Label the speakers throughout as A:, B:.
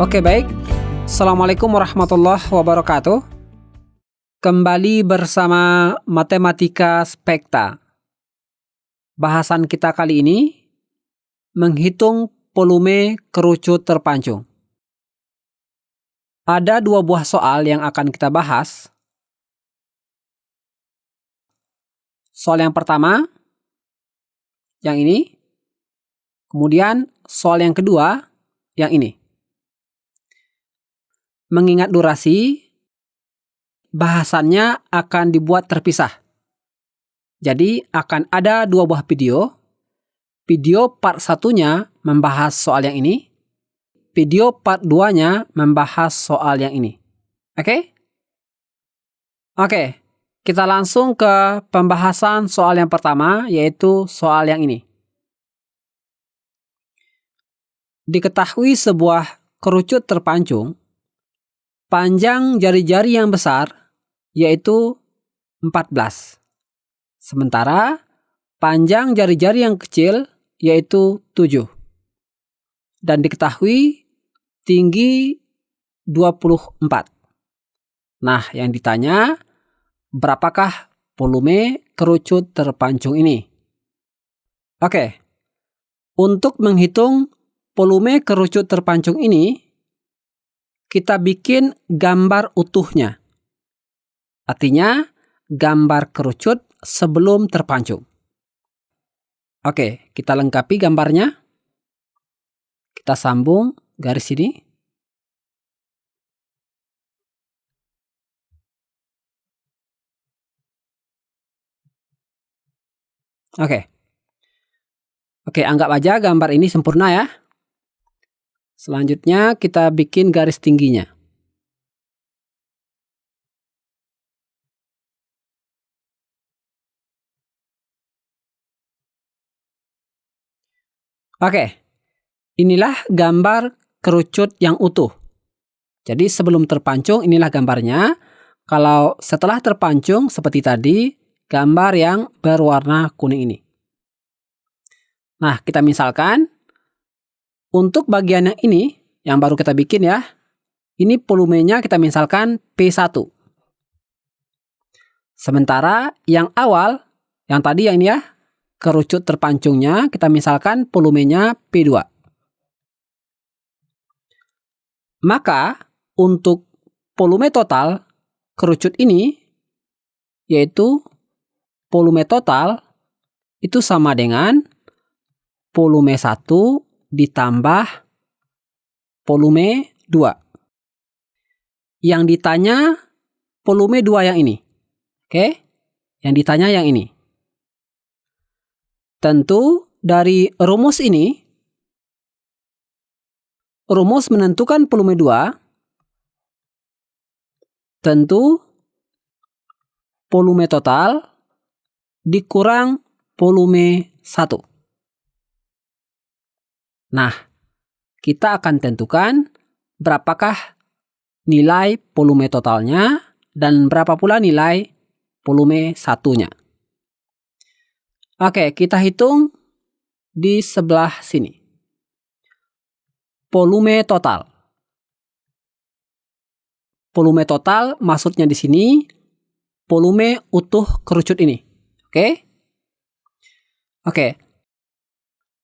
A: Oke, baik. Assalamualaikum warahmatullahi wabarakatuh. Kembali bersama Matematika Spekta. Bahasan kita kali ini menghitung volume kerucut terpancung. Ada dua buah soal yang akan kita bahas. Soal yang pertama, yang ini. Kemudian soal yang kedua, yang ini. Mengingat durasi, bahasannya akan dibuat terpisah. Jadi akan ada dua buah video. Video part 1-nya membahas soal yang ini. Video part 2-nya membahas soal yang ini. Oke? Oke, kita langsung ke pembahasan soal yang pertama, yaitu soal yang ini. Diketahui sebuah kerucut terpancung, panjang jari-jari yang besar yaitu 14. Sementara panjang jari-jari yang kecil yaitu 7. Dan diketahui tinggi 24. Nah, yang ditanya, berapakah volume kerucut terpancung ini? Oke, untuk menghitung volume kerucut terpancung ini, kita bikin gambar utuhnya. Artinya, gambar kerucut sebelum terpancung. Oke, kita lengkapi gambarnya. Kita sambung garis ini. Oke, anggap aja gambar ini sempurna ya. Selanjutnya kita bikin garis tingginya. Oke, inilah gambar kerucut yang utuh. Jadi sebelum terpancung inilah gambarnya. Kalau setelah terpancung seperti tadi, gambar yang berwarna kuning ini. Nah, kita misalkan untuk bagian yang ini, yang baru kita bikin ya, ini volumenya kita misalkan P1. Sementara yang awal, yang tadi yang ini ya, kerucut terpancungnya, kita misalkan volumenya P2. Maka untuk volume total kerucut ini, yaitu volume total itu sama dengan volume 1 ditambah volume 2. Yang ditanya volume 2 yang ini. Oke? Yang ditanya yang ini. Tentu dari rumus ini, rumus menentukan volume 2, tentu volume total dikurang volume 1. Nah, kita akan tentukan berapakah nilai volume totalnya dan berapa pula nilai volume 1-nya. Oke, kita hitung di sebelah sini. Volume total. Volume total maksudnya di sini volume utuh kerucut ini. Oke.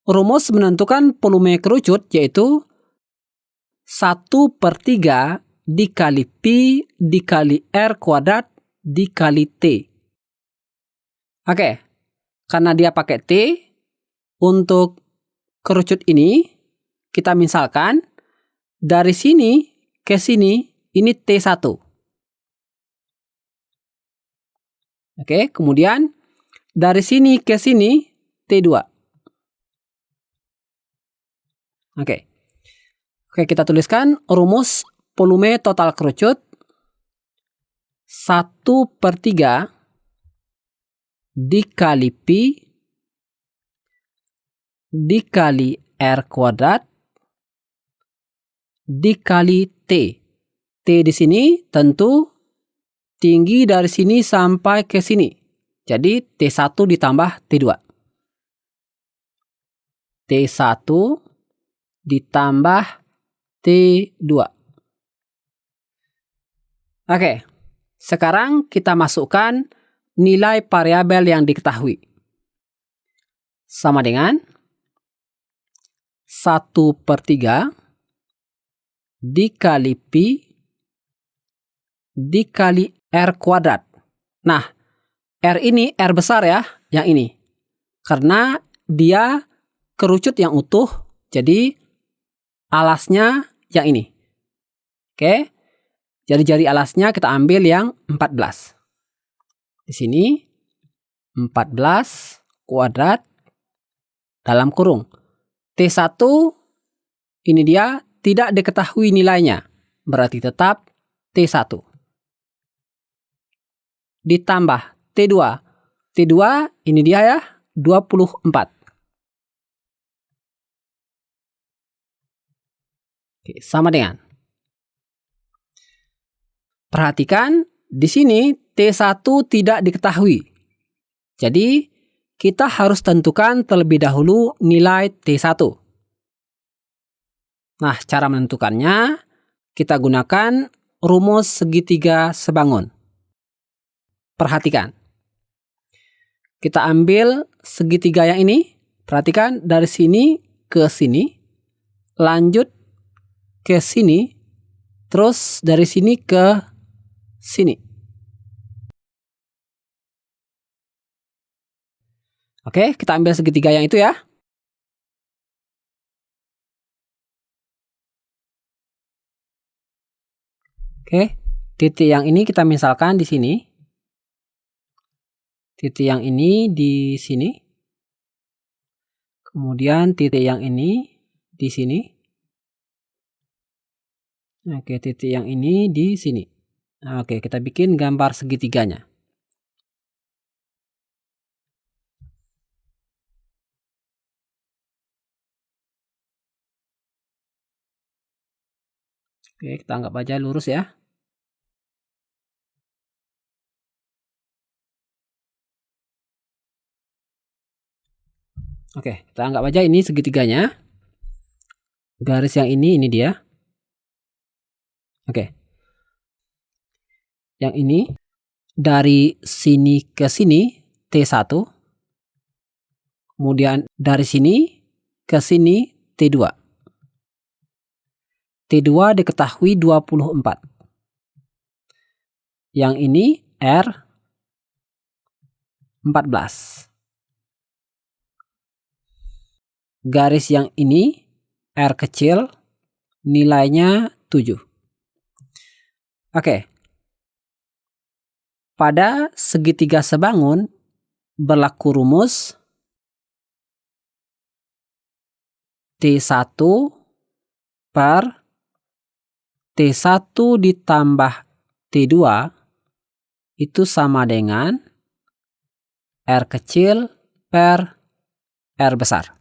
A: Rumus menentukan volume kerucut yaitu 1/3 dikali Pi dikali R kuadrat dikali T. Oke, karena dia pakai T, untuk kerucut ini kita misalkan dari sini ke sini ini T1. Oke, kemudian dari sini ke sini T2. Oke, kita tuliskan rumus volume total kerucut 1/3 dikali Pi dikali R kuadrat dikali T. T di sini tentu tinggi dari sini sampai ke sini. Jadi T1 ditambah T2. T1 ditambah T2. Oke, sekarang kita masukkan nilai variabel yang diketahui. Sama dengan 1/3 dikali Pi dikali R kuadrat. Nah, R ini R besar ya, yang ini. Karena dia kerucut yang utuh, jadi alasnya yang ini. Oke, jari-jari alasnya kita ambil yang 14. Di sini 14 kuadrat dalam kurung. T1 ini dia tidak diketahui nilainya, berarti tetap T1. Ditambah T2. T2 ini dia ya, 24. Oke, sama dengan. Perhatikan di sini T1 tidak diketahui. Jadi kita harus tentukan terlebih dahulu nilai T1. Nah, cara menentukannya kita gunakan rumus segitiga sebangun. Perhatikan. Kita ambil segitiga yang ini. Perhatikan dari sini ke sini. Lanjut ke sini. Terus dari sini ke sini. Oke, kita ambil segitiga yang itu ya. Oke, titik yang ini kita misalkan di sini. Titik yang ini di sini. Kemudian titik yang ini di sini. Oke, titik yang ini di sini. Oke, kita bikin gambar segitiganya. Oke, kita anggap aja lurus ya. Oke, kita anggap aja ini segitiganya. Garis yang ini dia. Oke. Yang ini dari sini ke sini T1. Kemudian dari sini ke sini T2. T2 diketahui 24. Yang ini R 14. Garis yang ini R kecil nilainya 7. Oke. Pada segitiga sebangun berlaku rumus T1 per T1 ditambah T2 itu sama dengan R kecil per R besar.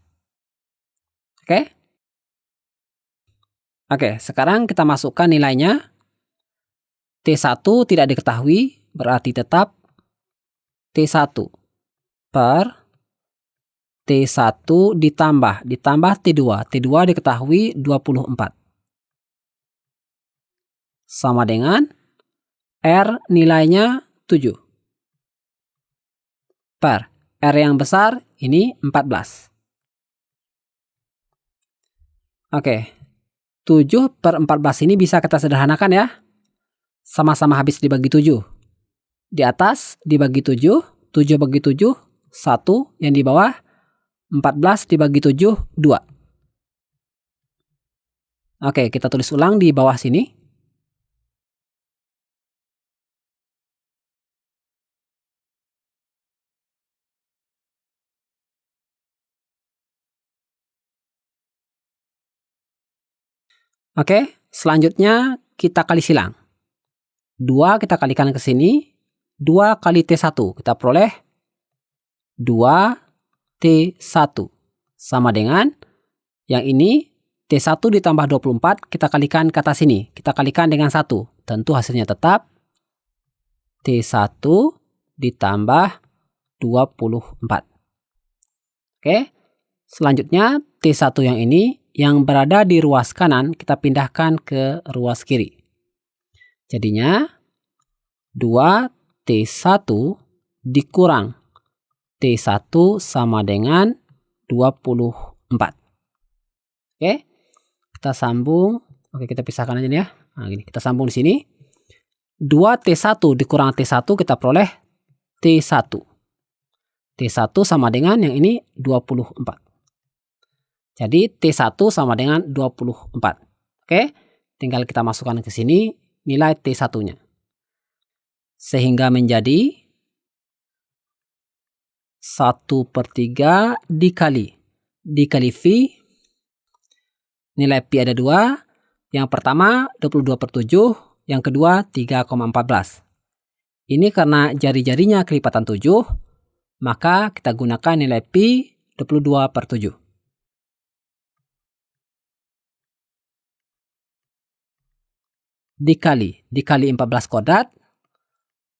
A: Oke? Oke, sekarang kita masukkan nilainya. T1 tidak diketahui, berarti tetap T1 per T1 ditambah T2. T2 diketahui 24. Sama dengan R nilainya 7. Per R yang besar ini 14. Oke, 7 per 14 ini bisa kita sederhanakan ya. Sama-sama habis dibagi 7. Di atas dibagi 7, 7 bagi 7, 1. Yang di bawah 14 dibagi 7, 2. Oke, kita tulis ulang di bawah sini. Oke, selanjutnya kita kali silang. 2 kita kalikan ke sini. 2 kali T1. Kita peroleh 2T1. Sama dengan yang ini T1 ditambah 24. Kita kalikan ke atas sini. Kita kalikan dengan 1. Tentu hasilnya tetap T1 ditambah 24. Oke. Selanjutnya T1 yang ini yang berada di ruas kanan kita pindahkan ke ruas kiri. Jadinya 2T1 dikurang T1 sama dengan 24. Oke, kita sambung. Oke, kita pisahkan aja nih ya. Nah, gini, kita sambung di sini. 2T1 dikurang T1 kita peroleh T1. T1 sama dengan yang ini 24. Jadi T1 sama dengan 24. Oke, tinggal kita masukkan ke sini nilai T1-nya. Sehingga menjadi 1/3 dikali V. Nilai Pi ada 2. Yang pertama 22/7, yang kedua 3,14. Ini karena jari-jarinya kelipatan 7, maka kita gunakan nilai Pi 22/7. Dikali 14 kodrat,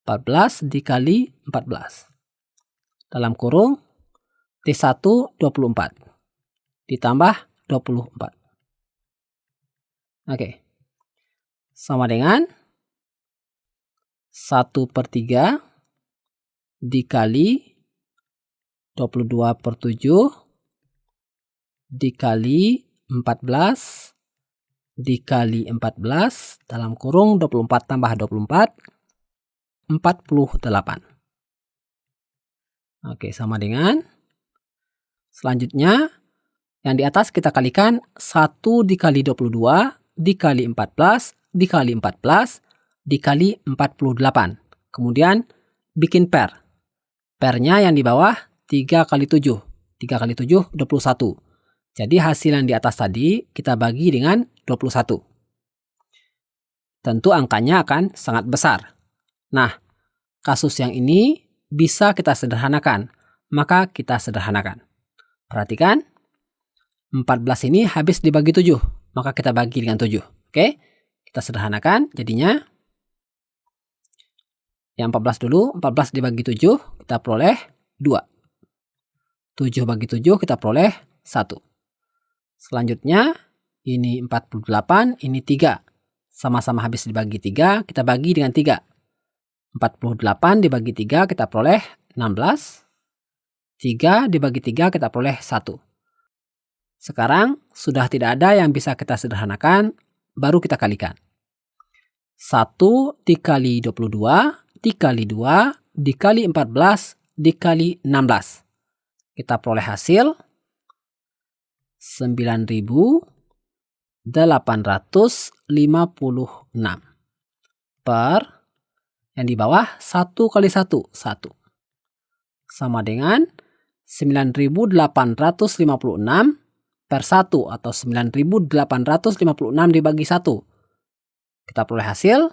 A: 14 dikali 14. Dalam kurung T1 24 ditambah 24. Oke. Sama dengan 1/3 dikali 22/7 dikali 14 dikali 14 dalam kurung 24 tambah 24, 48. Oke, sama dengan selanjutnya yang di atas kita kalikan 1 dikali 22 dikali 14 dikali 14 dikali 48. Kemudian bikin per. Pernya yang di bawah 3 kali 7. 3 kali 7 21. Jadi hasil yang di atas tadi kita bagi dengan 21. Tentu angkanya akan sangat besar. Nah, kasus yang ini bisa kita sederhanakan, maka kita sederhanakan. Perhatikan, 14 ini habis dibagi 7, maka kita bagi dengan 7. Oke, kita sederhanakan, jadinya yang 14 dulu, 14 dibagi 7, kita peroleh 2. 7 bagi 7, kita peroleh 1. Selanjutnya, ini 48, ini 3. Sama-sama habis dibagi 3, kita bagi dengan 3. 48 dibagi 3 kita peroleh 16. 3 dibagi 3 kita peroleh 1. Sekarang sudah tidak ada yang bisa kita sederhanakan, baru kita kalikan. 1 dikali 22 dikali 2 dikali 14 dikali 16. Kita peroleh hasil 9.856 per yang di bawah 1 kali 1, 1. Sama dengan 9.856 per 1 atau 9.856 dibagi 1. Kita peroleh hasil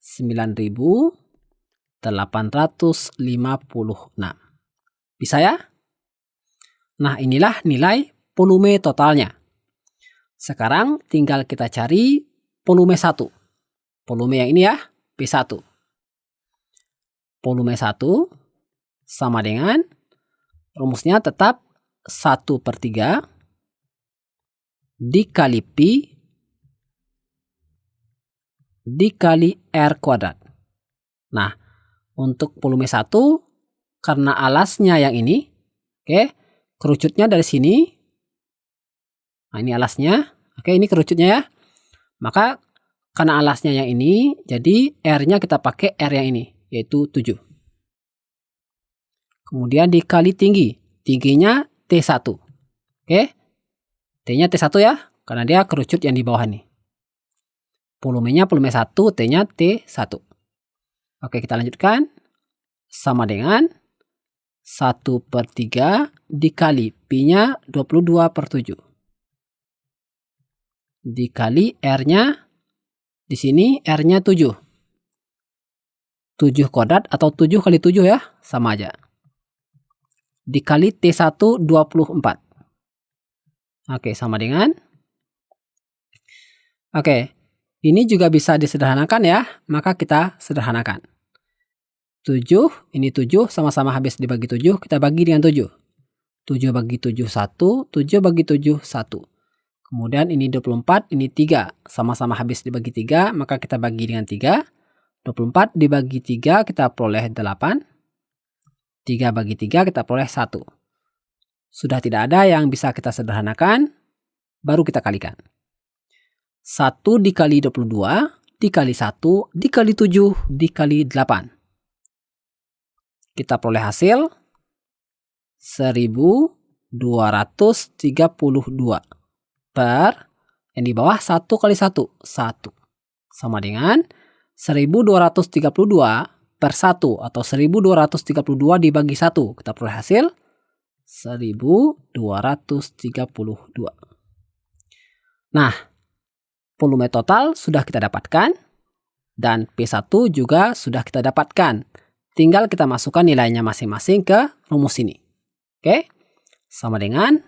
A: 9.856. Bisa ya? Nah, inilah nilai volume totalnya. Sekarang tinggal kita cari volume 1. Volume yang ini ya, P1. Volume 1 sama dengan rumusnya tetap 1/3 dikali Pi dikali R kuadrat. Nah, untuk volume 1 karena alasnya yang ini, oke, kerucutnya dari sini. Nah, ini alasnya. Oke, ini kerucutnya ya. Maka karena alasnya yang ini, jadi R-nya kita pakai R yang ini, yaitu 7. Kemudian dikali tinggi. Tingginya T1. Oke. T-nya T1 ya, karena dia kerucut yang di bawah ini. Volumenya volume 1, T-nya T1. Oke, kita lanjutkan. Sama dengan 1/3 dikali Pi-nya 22/7. Dikali R-nya, di sini R-nya 7. 7 kuadrat atau 7 kali 7 ya, sama aja. Dikali T1 24. Oke, sama dengan. Oke, ini juga bisa disederhanakan ya, maka kita sederhanakan. 7, ini 7 sama-sama habis dibagi 7, kita bagi dengan 7. 7 bagi 7, 1, 7 bagi 7, 1. Kemudian ini 24, ini 3. Sama-sama habis dibagi 3, maka kita bagi dengan 3. 24 dibagi 3 kita peroleh 8. 3 bagi 3 kita peroleh 1. Sudah tidak ada yang bisa kita sederhanakan, baru kita kalikan. 1 dikali 22, dikali 1, dikali 7, dikali 8. Kita peroleh hasil 1232 per yang di bawah 1 kali 1, 1. Sama dengan 1232 per 1 atau 1232 dibagi 1. Kita peroleh hasil 1232. Nah, volume total sudah kita dapatkan dan P1 juga sudah kita dapatkan. Tinggal kita masukkan nilainya masing-masing ke rumus ini. Oke, sama dengan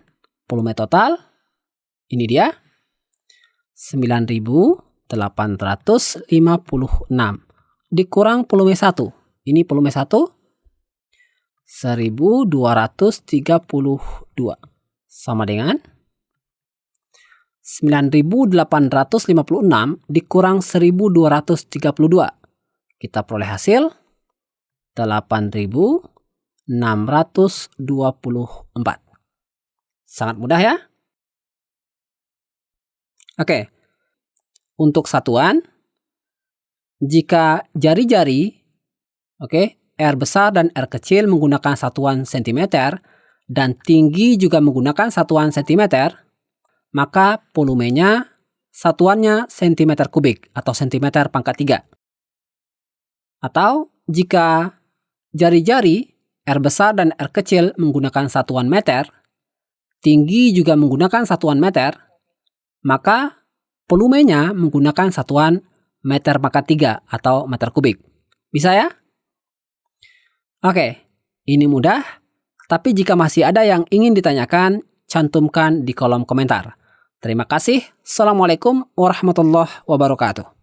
A: volume total, ini dia, 9.856 dikurang volume 1. Ini volume 1, 1232. Sama dengan 9.856 dikurang 1.232. Kita peroleh hasil 8.624. Sangat mudah ya. Oke. Untuk satuan, jika jari-jari, R besar dan R kecil menggunakan satuan cm dan tinggi juga menggunakan satuan cm, maka volumenya satuannya cm kubik atau cm pangkat 3. Atau jika jari-jari R besar dan R kecil menggunakan satuan meter, tinggi juga menggunakan satuan meter, maka volumenya menggunakan satuan meter pangkat 3 atau meter kubik. Bisa ya? Oke, ini mudah, tapi jika masih ada yang ingin ditanyakan, cantumkan di kolom komentar. Terima kasih. Assalamualaikum warahmatullahi wabarakatuh.